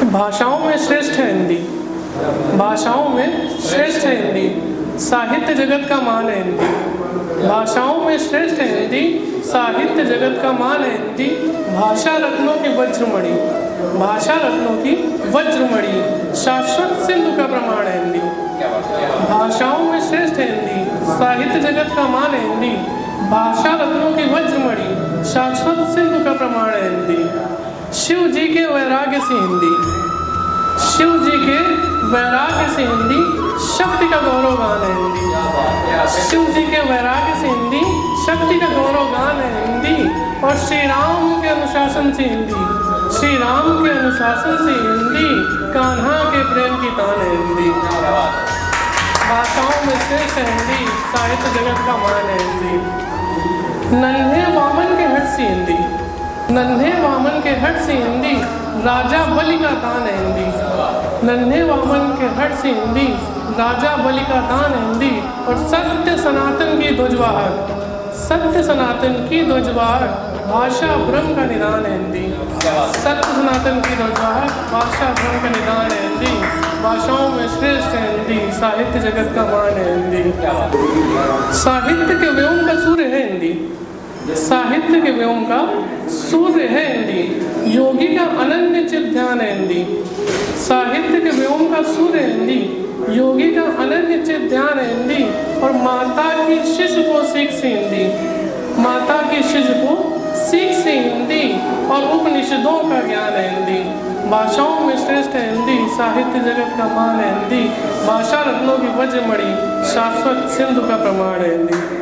भाषाओं में श्रेष्ठ है हिंदी, भाषाओं में श्रेष्ठ है हिंदी, साहित्य जगत का मान है हिंदी। भाषाओं में श्रेष्ठ है हिंदी, साहित्य जगत का मान है हिंदी। भाषा रत्नों की वज्रमणि, भाषा रत्नों की वज्रमणि, शाश्वत सिंधु का प्रमाण है हिंदी। भाषाओं में श्रेष्ठ है हिंदी, साहित्य जगत का मान है हिंदी। भाषा रत्नों की वज्रमणि, शाश्वत सिंधु का प्रमाण है हिंदी। शिव जी के वैराग्य से हिंदी, शिव जी के वैराग्य से हिंदी, शक्ति का गौरव गान है हिंदी। शिव जी के वैराग्य से हिंदी, शक्ति का गौरव गान है हिंदी। और श्री राम के अनुशासन से हिंदी, श्री राम के अनुशासन से हिंदी, कान्हा के प्रेम की तान है हिंदी। भाषाओं में श्रेष्ठ है हिंदी, साहित्य जगत का मान है हिंदी। नन्हे वामन के हट से हिंदी, नन्हे वामन के हट से हिंदी, राजा बलि का दान है हिंदी। नन्हे वामन के हट से हिंदी, राजा बलि का दान है हिंदी। और सत्य सनातन की ध्वजवाहक, सत्य सनातन की ध्वजवाहक, भाषा ब्रह्म का निदान है हिंदी। सत्य सनातन की ध्वजवाहक, भाषा ब्रह्म का निदान है हिंदी। भाषाओं में श्रेष्ठ है हिंदी, साहित्य जगत का मान है हिंदी। साहित्य के व्योम का सूर्य है हिंदी, साहित्य के व्योम का सूर्य है हिंदी। योगी का अनन्य चित ध्यान है हिंदी। साहित्य के व्योम का सूर्य है हिंदी, योगी का अनन्य चित ध्यान है हिंदी। और माता की शिशु को सीख से हिंदी, माता की शिशु को सीख से हिंदी। और उपनिषदों का ज्ञान है हिंदी। भाषाओं में श्रेष्ठ है हिंदी, साहित्य जगत का मान है हिंदी। भाषा रत्नों की वज्रमणि, शाश्वत सिंधु का प्रमाण है हिंदी।